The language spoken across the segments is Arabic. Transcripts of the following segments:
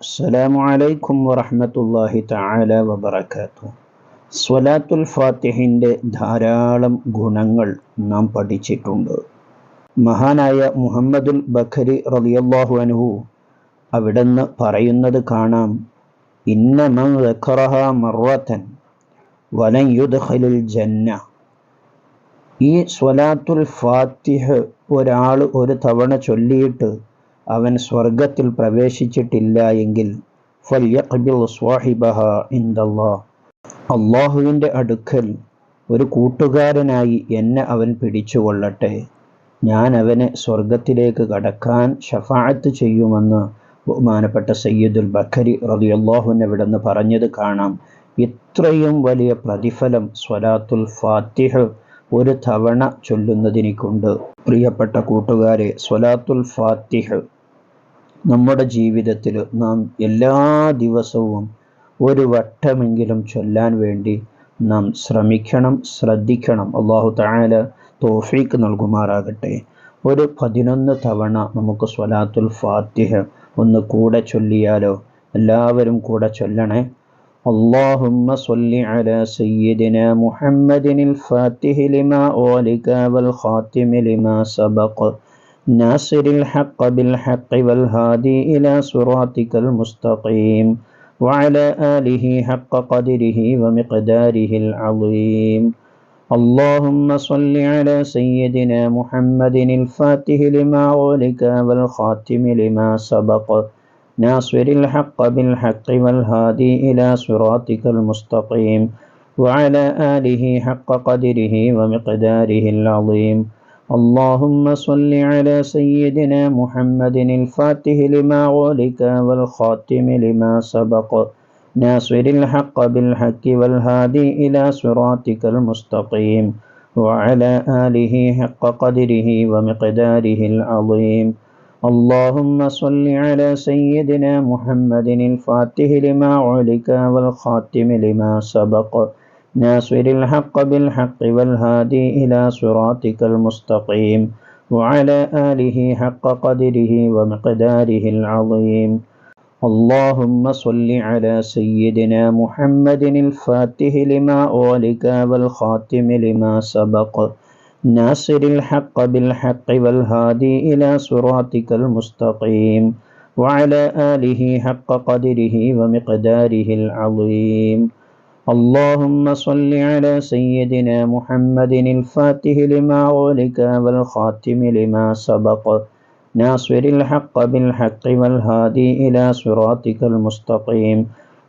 അസ്സലാമു അലൈക്കും വറഹ്മത്തുള്ളാഹി തആല വബറകാതുഹു. സ്വലാത്തുൽ ഫാത്തിഹിൻ്റെ ധാരാളം ഗുണങ്ങൾ നാം പഠിച്ചിട്ടുണ്ട്. മഹാനായ മുഹമ്മദുൽ ബഖരി റളിയല്ലാഹു അൻഹു അവിടുന്ന് പറയുന്നത് കാണാം, ഇന്ന മൻ ദക്കറഹ മർറതൻ വലൻ യുദ്ഖിലുൽ ജന്ന. ഈ സ്വലാത്തുൽ ഫാത്തിഹ് ഒരാൾ ഒരു തവണ ചൊല്ലിയിട്ട് അവൻ സ്വർഗത്തിൽ പ്രവേശിച്ചിട്ടില്ല എങ്കിൽ ഫൽയഖ്ബിൽ സ്വാഹിബഹ ഇൻദല്ലാഹ്, അള്ളാഹുവിൻ്റെ അടുക്കൽ ഒരു കൂട്ടുകാരനായി എന്നെ അവൻ പിടിച്ചുകൊള്ളട്ടെ, ഞാൻ അവനെ സ്വർഗത്തിലേക്ക് കടക്കാൻ ശഫാഅത്ത് ചെയ്യുമെന്ന് ബഹുമാനപ്പെട്ട സയ്യിദുൽ ബഖരി റളിയല്ലാഹു അൻഹു അവിടുന്ന് പറഞ്ഞത് കാണാം. ഇത്രയും വലിയ പ്രതിഫലം സ്വലാത്തുൽ ഫാത്തിഹ് ഒരു തവണ ചൊല്ലുന്നതിനിക്കുണ്ട്. പ്രിയപ്പെട്ട കൂട്ടുകാരെ, സ്വലാത്തുൽ ഫാത്തിഹ് നമ്മുടെ ജീവിതത്തിൽ നാം എല്ലാ ദിവസവും ഒരു വട്ടമെങ്കിലും ചൊല്ലാൻ വേണ്ടി നാം ശ്രമിക്കണം, ശ്രദ്ധിക്കണം. അല്ലാഹു തആല തൗഫീഖ് നൽകുമാറാകട്ടെ. ഒരു 11 തവണ നമുക്ക് സ്വലാത്തുൽ ഫാത്തിഹ് ഒന്ന് കൂടെ ചൊല്ലിയാലോ? എല്ലാവരും കൂടെ ചൊല്ലണേ. اللهم صل على سيدنا محمد الفاتح لما أغلق والخاتم لما سبق ناصر الحق بالحق والهادي إلى صراطك المستقيم وعلى آله حق قدره ومقداره العظيم. اللهم صل على سيدنا محمد الفاتح لما أغلق والخاتم لما سبق ناصر الحق بالحق والهادي إلى صراطك المستقيم وعلى آله حق قدره ومقداره العظيم. اللهم صل على سيدنا محمد الفاتح لما أغلق والخاتم لما سبق ناصر الحق بالحق والهادي إلى صراطك المستقيم وعلى آله حق قدره ومقداره العظيم. اللهم صل على سيدنا محمد الفاتح لما أغلق والخاتم لما سبق ناصر الحق بالحق والهادي إلى صراطك المستقيم وعلى آله حق قدره ومقداره العظيم. اللهم صل على سيدنا محمد الفاتح لما أغلق والخاتم لما سبق ناصر الحق بالحق والهادي إلى صراطك المستقيم وعلى آله حق قدره ومقداره العظيم. اللهم صل على سيدنا محمد الفاتح لما أغلق والخاتم لما سبق ناصر الحق بالحق والهادي إلى صراطك المستقيم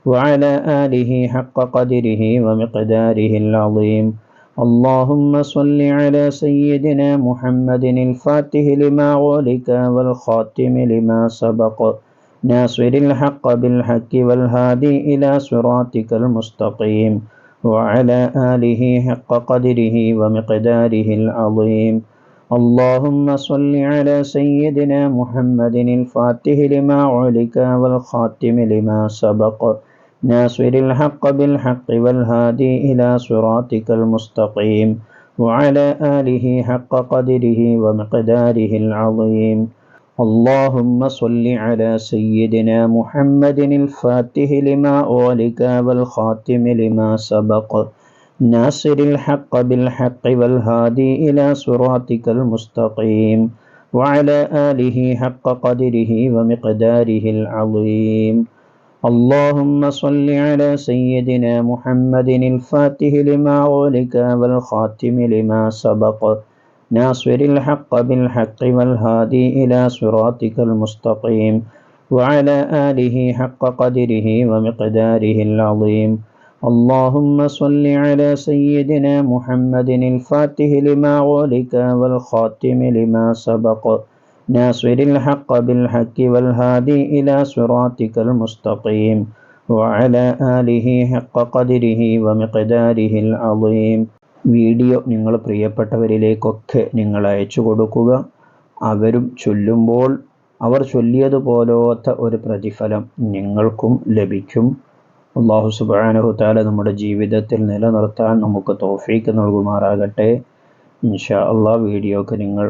وعلى آله حق قدره ومقداره العظيم. اللهم صل على سيدنا محمد الفاتح لما أغلق والخاتم لما سبق ناصر الحق بالحق والهادي إلى صراطك المستقيم وعلى آله حق قدره ومقداره العظيم. اللهم صل على سيدنا محمد الفاتح لما أغلق والخاتم لما سبق ناصر الحق بالحق والهادي إلى صراطك المستقيم وعلى آله حق قدره ومقداره العظيم. اللهم صل على سيدنا محمد الفاتح لما أغلق والخاتم لما سبق ناصر الحق بالحق والهادي إلى صراطك المستقيم وعلى آله حق قدره ومقداره العظيم. اللهم صل على سيدنا محمد الفاتح لما أغلق والخاتم لما سبق ناصر الحق بالحق والهادي إلى صراطك المستقيم وعلى آله حق قدره ومقداره العظيم. اللهم صل على سيدنا محمد الفاتح لما أغلق والخاتم لما سبق ناصر الحق بالحق والهادي إلى صراطك المستقيم وعلى آله حق قدره ومقداره العظيم. വീഡിയോ നിങ്ങൾ പ്രിയപ്പെട്ടവരിലേക്കൊക്കെ നിങ്ങൾ അയച്ചു കൊടുക്കുക. അവരും ചൊല്ലുമ്പോൾ അവർ ചൊല്ലിയതുപോലത്തെ ഒരു പ്രതിഫലം നിങ്ങൾക്കും ലഭിക്കും. അല്ലാഹു സുബ്ഹാനഹു തആല നമ്മുടെ ജീവിതത്തിൽ നിലനിർത്താൻ നമുക്ക് തൗഫീഖ് നൽകുമാറാകട്ടെ. ഇൻഷാ അല്ലാഹ് വീഡിയോക്ക് നിങ്ങൾ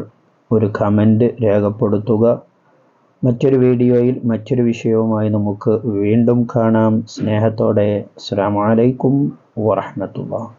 ഒരു കമൻറ്റ് രേഖപ്പെടുത്തുക. മറ്റൊരു വീഡിയോയിൽ മറ്റൊരു വിഷയവുമായി നമുക്ക് വീണ്ടും കാണാം. സ്നേഹത്തോടെ അസ്സലാമു അലൈക്കും വറഹ്മത്തുള്ളാഹി.